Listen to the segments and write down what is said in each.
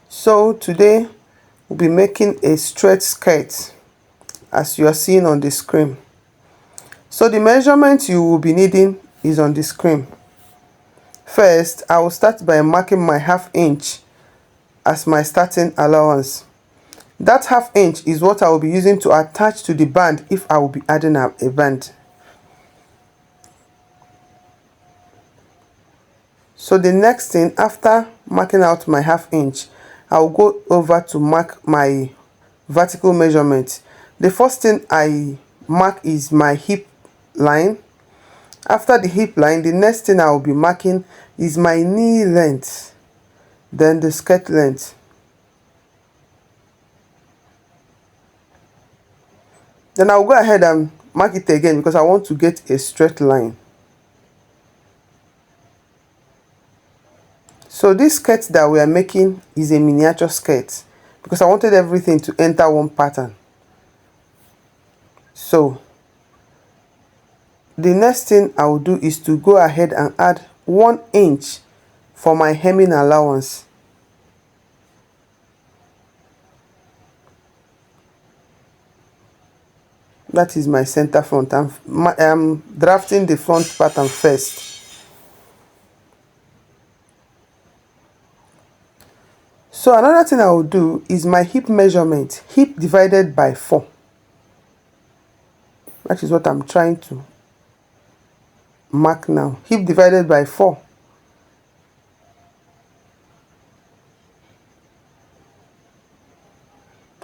So today we'll be making a straight skirt as you are seeing on the screen. So the measurement you will be needing is on the screen. First, I will start by marking my ½ inch as my starting allowance. That ½ inch is what I will be using to attach to the band if I will be adding a band. So the next thing, after marking out my ½ inch, I will go over to mark my vertical measurement. The first thing I mark is my hip line. After the hip line, the next thing I will be marking is my knee length, then the skirt length. Then I'll go ahead and mark it again because I want to get a straight line. So this skirt that we are making is a miniature skirt because I wanted everything to enter one pattern. So the next thing I will do is to go ahead and add 1 inch for my hemming allowance. That is my center front. I'm drafting the front pattern first. So another thing I will do is my hip measurement, hip divided by 4. That is what I'm trying to mark now. Hip divided by 4.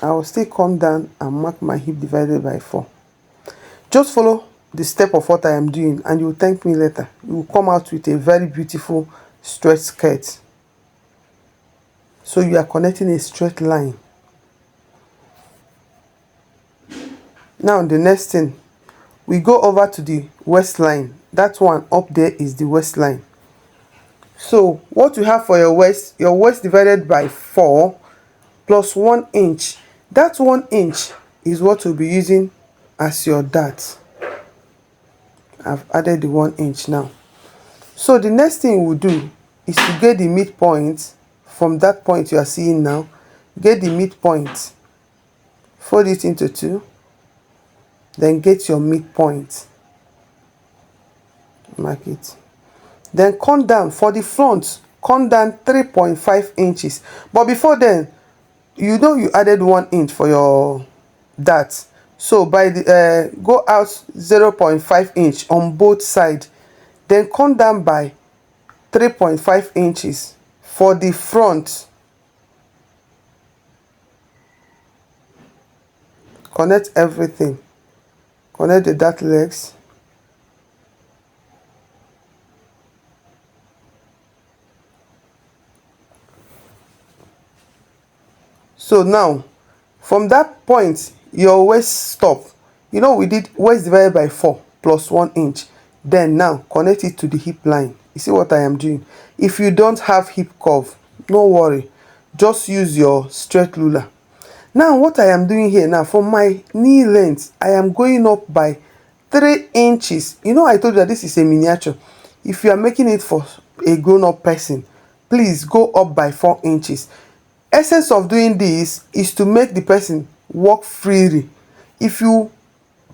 I will still come down and mark my hip divided by 4. Just follow the step of what I am doing and you will thank me later. You will come out with a very beautiful straight skirt. So you are connecting a straight line. Now the next thing, we go over to the waistline. That one up there is the waistline. So what you have for your waist divided by 4 plus 1 inch. That 1 inch is what we'll be using as your dart. I've added the 1 inch now. So the next thing we'll do is to get the midpoint from that point you are seeing now. Get the midpoint, fold it into 2, then get your midpoint, mark it. Then come down for the front, come down 3.5 inches. But before then, you know you added 1 inch for your dart. So by the go out 0.5 inch on both sides, then come down by 3.5 inches for the front. Connect everything. Connect the dart legs. So now, from that point, your waist stop. You know we did waist divided by 4 plus 1 inch. Then now, connect it to the hip line. You see what I am doing? If you don't have hip curve, no worry. Just use your straight ruler. Now, what I am doing here now, for my knee length, I am going up by 3 inches. You know I told you that this is a miniature. If you are making it for a grown-up person, please go up by 4 inches. Essence of doing this is to make the person walk freely. If you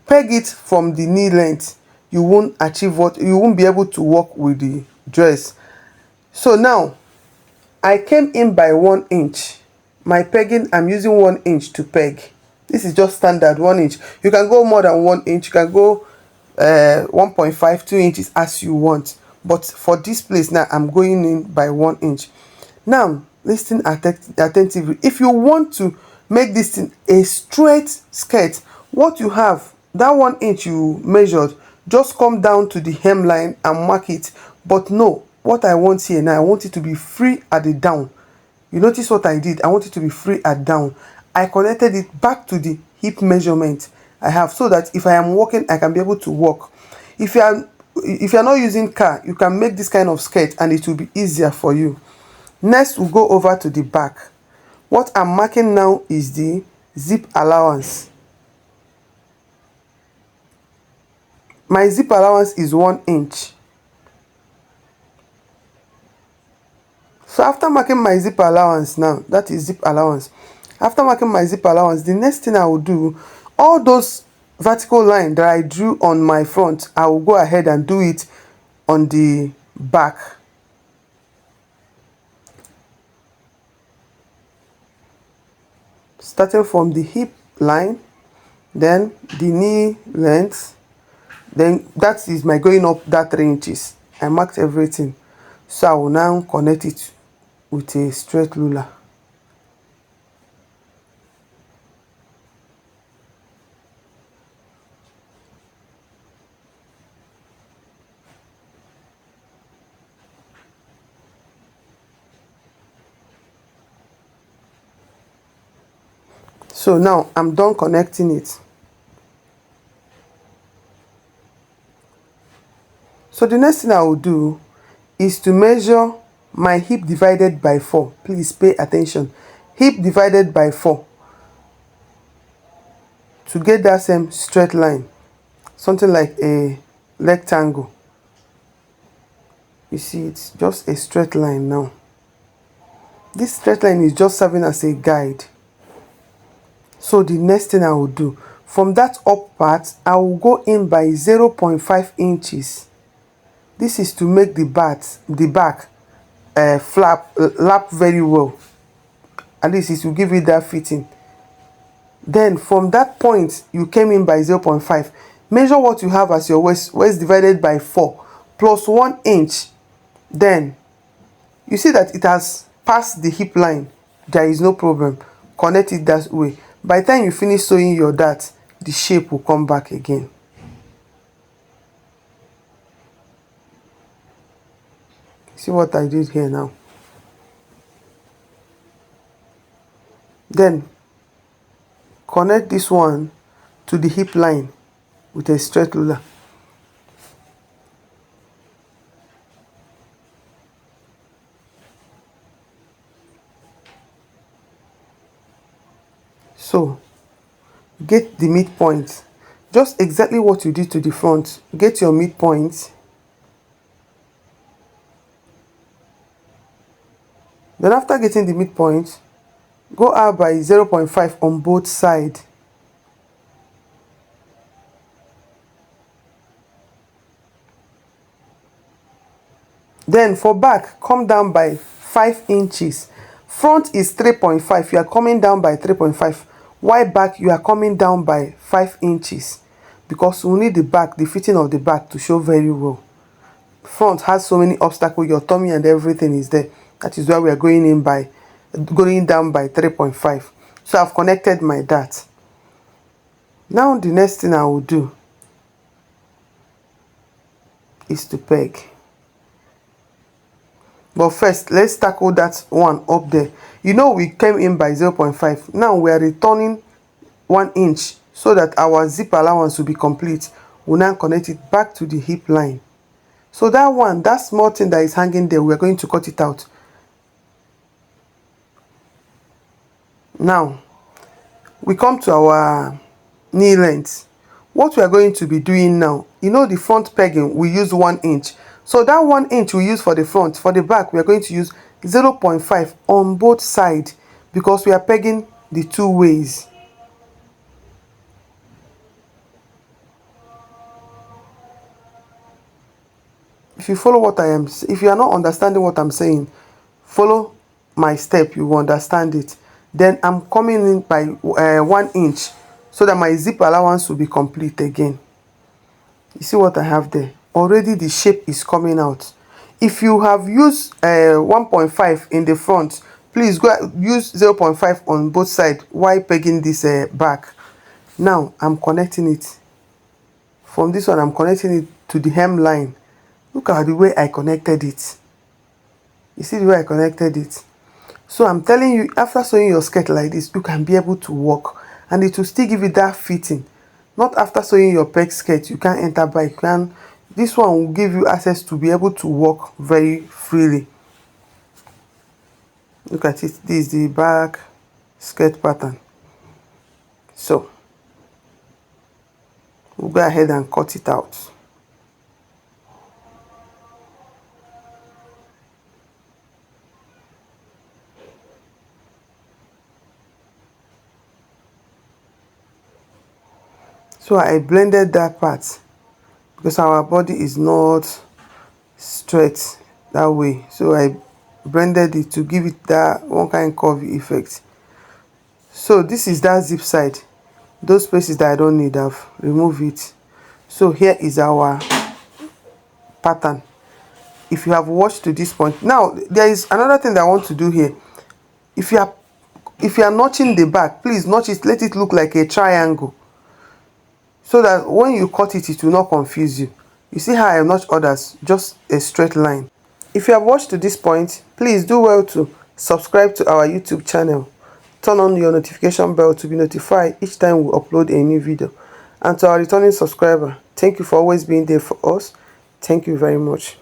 peg it from the knee length, you won't be able to walk with the dress. So now I came in by 1 inch. My pegging, I'm using 1 inch to peg. This is just standard 1 inch. You can go more than 1 inch. You can go 1.5, 2 inches as you want. But for this place now, I'm going in by 1 inch. Now, listen attentively. If you want to make this thing a straight skirt, what you have, that 1 inch you measured, just come down to the hemline and mark it. But no, what I want here now, I want it to be free at the down. You notice what I did? I want it to be free at down. I connected it back to the hip measurement I have so that if I am walking, I can be able to walk. If you are not using car, you can make this kind of skirt and it will be easier for you. Next, we'll go over to the back. What I'm marking now is the zip allowance. My zip allowance is 1 inch. So after marking my zip allowance now, that is zip allowance. After marking my zip allowance, the next thing I will do, all those vertical line that I drew on my front, I will go ahead and do it on the back. Starting from the hip line, then the knee length, then that is my going up that 3 inches. I marked everything. So I will now connect it with a straight ruler. So now I'm done connecting it. So the next thing I will do is to measure my hip divided by 4. Please pay attention. Hip divided by 4 to get that same straight line, something like a rectangle. You see, it's just a straight line now. This straight line is just serving as a guide. So the next thing I will do, from that up part, I will go in by 0.5 inches. This is to make the back lap very well. At least it will give you that fitting. Then from that point you came in by 0.5, measure what you have as your waist divided by 4 plus 1 inch. Then you see that it has passed the hip line. There is no problem. Connect it that way. By the time you finish sewing your dart, the shape will come back again. See what I did here now. Then connect this one to the hip line with a straight ruler. So get the midpoint, just exactly what you did to the front. Get your midpoint. Then after getting the midpoint, go out by 0.5 on both sides. Then for back, come down by 5 inches. Front is 3.5, you are coming down by 3.5. While back, you are coming down by 5 inches. Because we need the back, the fitting of the back to show very well. Front has so many obstacles, your tummy and everything is there. That is why we are going down by 3.5. So I've connected my dart. Now the next thing I will do is to peg. But first, let's tackle that one up there. You know we came in by 0.5. Now we are returning 1 inch so that our zip allowance will be complete. We'll now connect it back to the hip line. So that small thing that is hanging there, we're going to cut it out. Now, we come to our knee length. What we are going to be doing now, you know the front pegging, we use 1 inch. So that 1 inch we use for the front. For the back, we are going to use 0.5 on both sides because we are pegging the two ways. If you follow what if you are not understanding what I'm saying, follow my step, you will understand it. Then I'm coming in by 1 inch so that my zip allowance will be complete again. You see what I have there? Already the shape is coming out. If you have used 1.5 in the front, please go use 0.5 on both sides while pegging this back. Now I'm connecting it. From this one, I'm connecting it to the hemline. Look at the way I connected it. You see the way I connected it? So I'm telling you, after sewing your skirt like this, you can be able to walk and it will still give you that fitting. Not after sewing your peg skirt, you can't enter bike. This one will give you access to be able to walk very freely. Look at it. This is the back skirt pattern. So we'll go ahead and cut it out. So I blended that part because our body is not straight that way, so I blended it to give it that one kind curvy effect. So this is that zip side. Those places that I don't need, I've removed it. So here is our pattern. If you have watched to this point, now there is another thing that I want to do here. If you are notching the back, please notch it, let it look like a triangle, so that when you cut it, it will not confuse you. You see how I notch others, just a straight line. If you have watched to this point, please do well to subscribe to our YouTube channel. Turn on your notification bell to be notified each time we upload a new video. And to our returning subscriber, thank you for always being there for us. Thank you very much.